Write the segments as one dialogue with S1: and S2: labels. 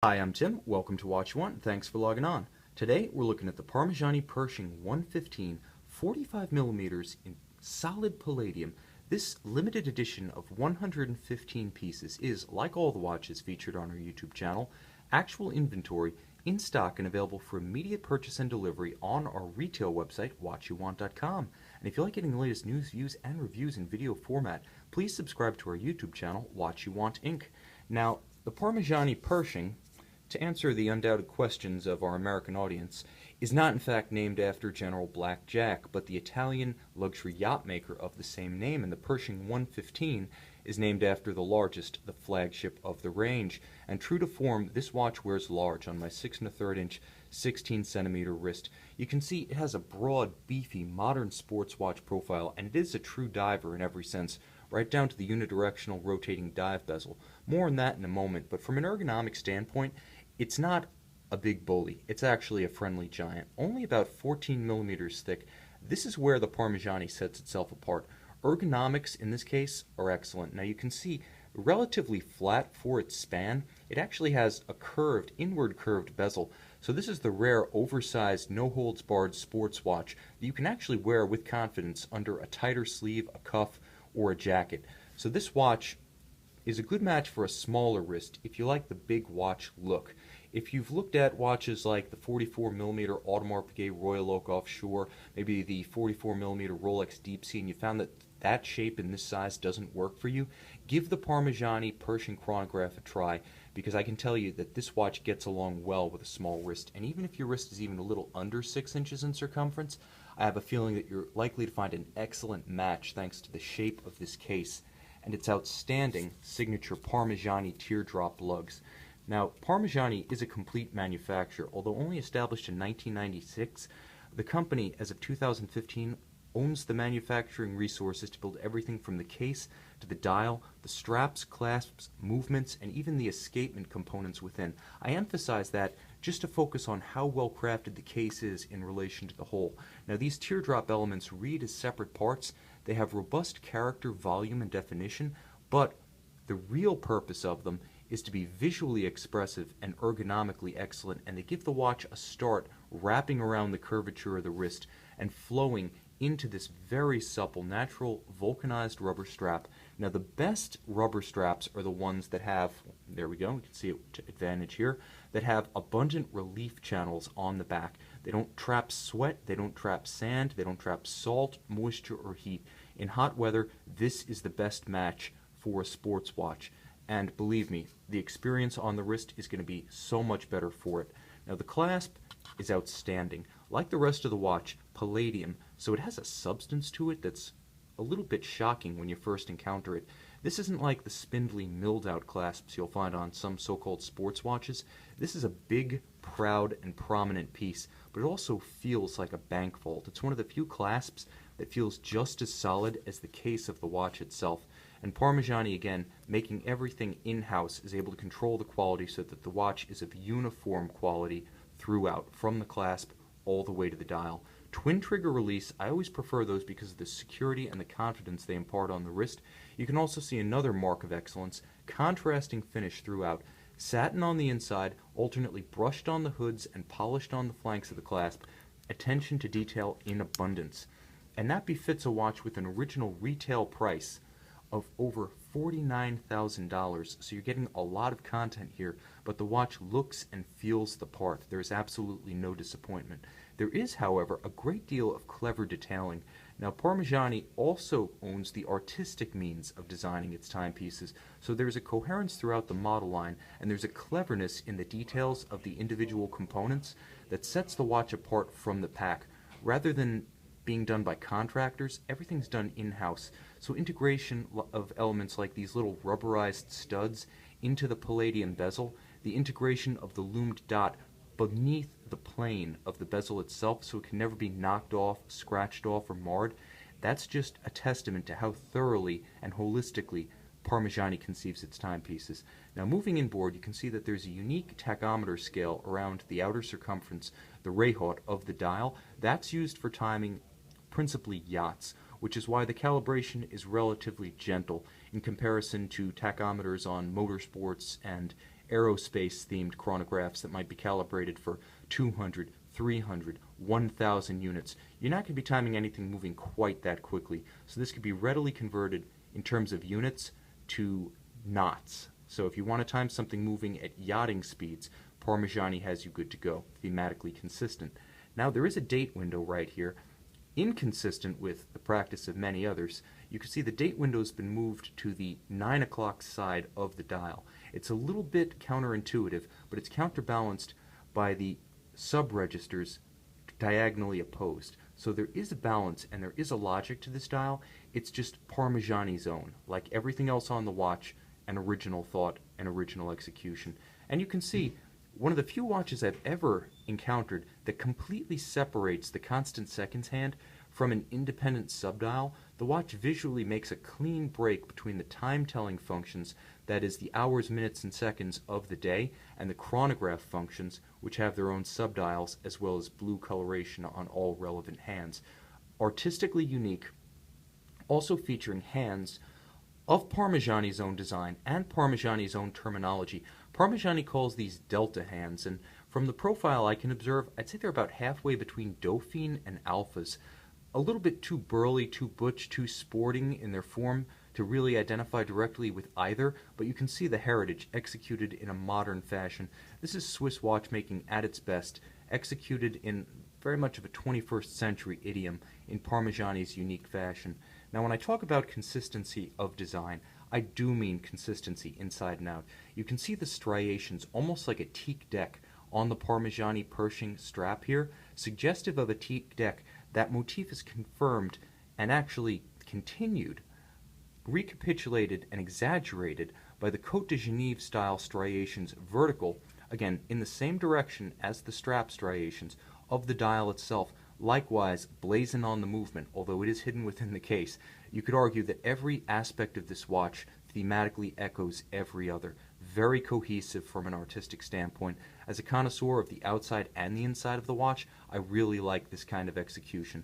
S1: Hi, I'm Tim. Welcome to Watch You Want. Thanks for logging on. Today we're looking at the Parmigiani Pershing 115 45 millimeters in solid palladium. This limited edition of 115 pieces is, like all the watches featured on our YouTube channel, actual inventory in stock and available for immediate purchase and delivery on our retail website, watchyouwant.com. And if you like getting the latest news, views, and reviews in video format, please subscribe to our YouTube channel, Watch You Want Inc. Now, the Parmigiani Pershing, to answer the undoubted questions of our American audience, is not in fact named after General Black Jack, but the Italian luxury yacht maker of the same name, and the Pershing 115 is named after the largest, the flagship of the range. And true to form, this watch wears large on my 6 1/3 inch, 16 centimeter wrist. You can see it has a broad, beefy, modern sports watch profile, and it is a true diver in every sense, right down to the unidirectional rotating dive bezel. More on that in a moment, but from an ergonomic standpoint, it's not a big bully. It's actually a friendly giant, only about 14 millimeters thick. This is where the Parmigiani sets itself apart. Ergonomics, in this case, are excellent. Now you can see, relatively flat for its span, it actually has a curved, inward curved bezel. So this is the rare, oversized, no-holds-barred sports watch that you can actually wear with confidence under a tighter sleeve, a cuff, or a jacket. So this watch is a good match for a smaller wrist if you like the big watch look. If you've looked at watches like the 44mm Audemars Piguet Royal Oak Offshore, maybe the 44mm Rolex Deep Sea, and you found that that shape in this size doesn't work for you, give the Parmigiani Pershing Chronograph a try, because I can tell you that this watch gets along well with a small wrist. And even if your wrist is even a little under 6 inches in circumference, I have a feeling that you're likely to find an excellent match thanks to the shape of this case and its outstanding signature Parmigiani teardrop lugs. Now, Parmigiani is a complete manufacturer. Although only established in 1996, the company, as of 2015, owns the manufacturing resources to build everything from the case to the dial, the straps, clasps, movements, and even the escapement components within. I emphasize that just to focus on how well crafted the case is in relation to the whole. Now, these teardrop elements read as separate parts. They have robust character, volume, and definition, but the real purpose of them is to be visually expressive and ergonomically excellent, and they give the watch a start wrapping around the curvature of the wrist and flowing into this very supple, natural, vulcanized rubber strap. Now, the best rubber straps are the ones that have, there we go, you can see it to advantage here, that have abundant relief channels on the back. They don't trap sweat, they don't trap sand, they don't trap salt, moisture, or heat. In hot weather, this is the best match for a sports watch. And believe me, the experience on the wrist is going to be so much better for it. Now, the clasp is outstanding. Like the rest of the watch, palladium, so it has a substance to it that's a little bit shocking when you first encounter it. This isn't like the spindly, milled-out clasps you'll find on some so-called sports watches. This is a big, proud, and prominent piece, but it also feels like a bank vault. It's one of the few clasps that feels just as solid as the case of the watch itself. And Parmigiani, again, making everything in-house, is able to control the quality so that the watch is of uniform quality throughout, from the clasp all the way to the dial. Twin trigger release, I always prefer those because of the security and the confidence they impart on the wrist. You can also see another mark of excellence, contrasting finish throughout. Satin on the inside, alternately brushed on the hoods and polished on the flanks of the clasp. Attention to detail in abundance. And that befits a watch with an original retail price of over $49,000, so you're getting a lot of content here, but the watch looks and feels the part. There's absolutely no disappointment. There is, however, a great deal of clever detailing. Now, Parmigiani also owns the artistic means of designing its timepieces, so there's a coherence throughout the model line, and there's a cleverness in the details of the individual components that sets the watch apart from the pack. Rather than being done by contractors, everything's done in-house. So integration of elements like these little rubberized studs into the palladium bezel, the integration of the loomed dot beneath the plane of the bezel itself so it can never be knocked off, scratched off, or marred, that's just a testament to how thoroughly and holistically Parmigiani conceives its timepieces. Now, moving inboard, you can see that there's a unique tachometer scale around the outer circumference, the Rayhaut of the dial. That's used for timing principally yachts, which is why the calibration is relatively gentle in comparison to tachometers on motorsports and aerospace themed chronographs that might be calibrated for 200, 300, 1,000 units. You're not going to be timing anything moving quite that quickly. So this could be readily converted in terms of units to knots. So if you want to time something moving at yachting speeds, Parmigiani has you good to go, thematically consistent. Now there is a date window right here, inconsistent with the practice of many others. You can see the date window has been moved to the 9 o'clock side of the dial. It's a little bit counterintuitive, but it's counterbalanced by the sub-registers diagonally opposed. So there is a balance and there is a logic to this dial. It's just Parmigiani's own, like everything else on the watch, an original thought and original execution. And you can see one of the few watches I've ever encountered that completely separates the constant seconds hand from an independent subdial. The watch visually makes a clean break between the time-telling functions, that is the hours, minutes, and seconds of the day, and the chronograph functions, which have their own subdials as well as blue coloration on all relevant hands. Artistically unique, also featuring hands of Parmigiani's own design and Parmigiani's own terminology. Parmigiani calls these delta hands, and from the profile I can observe, I'd say they're about halfway between Dauphine and Alphas. A little bit too burly, too butch, too sporting in their form to really identify directly with either, but you can see the heritage executed in a modern fashion. This is Swiss watchmaking at its best, executed in very much of a 21st century idiom in Parmigiani's unique fashion. Now when I talk about consistency of design, I do mean consistency inside and out. You can see the striations almost like a teak deck on the Parmigiani Pershing strap here, suggestive of a teak deck. That motif is confirmed and actually continued, recapitulated and exaggerated by the Côte de Genève style striations vertical, again in the same direction as the strap striations of the dial itself, likewise blazon on the movement, although it is hidden within the case. You could argue that every aspect of this watch thematically echoes every other. Very cohesive from an artistic standpoint. As a connoisseur of the outside and the inside of the watch, I really like this kind of execution,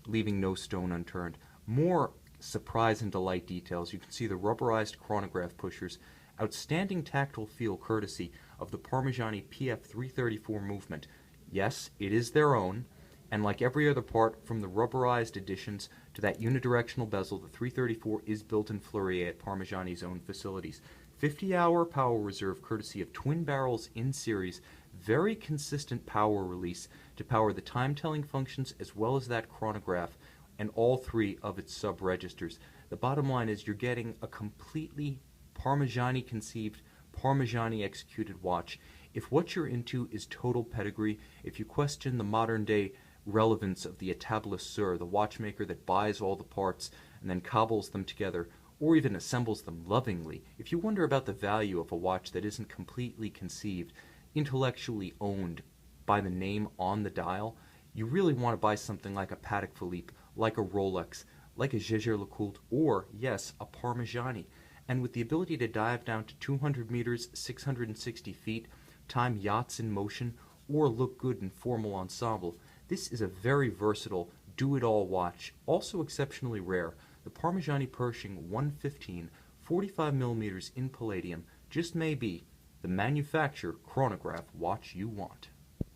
S1: leaving no stone unturned. More surprise and delight details. You can see the rubberized chronograph pushers, outstanding tactile feel courtesy of the Parmigiani PF334 movement. Yes, it is their own, and like every other part from the rubberized additions to that unidirectional bezel, the 334 is built in Fleurier at Parmigiani's own facilities. 50-hour power reserve courtesy of twin barrels in series, very consistent power release to power the time-telling functions as well as that chronograph and all three of its sub-registers. The bottom line is you're getting a completely Parmigiani-conceived, Parmigiani-executed watch. If what you're into is total pedigree, if you question the modern-day relevance of the établisseur, the watchmaker that buys all the parts and then cobbles them together, or even assembles them lovingly, if you wonder about the value of a watch that isn't completely conceived, intellectually owned by the name on the dial, you really want to buy something like a Patek Philippe, like a Rolex, like a Jaeger-LeCoultre, or, yes, a Parmigiani. And with the ability to dive down to 200 meters, 660 feet, time yachts in motion, or look good in formal ensemble, this is a very versatile, do-it-all watch, also exceptionally rare. The Parmigiani Pershing 115, 45mm in Palladium, just may be the manufacturer chronograph watch you want.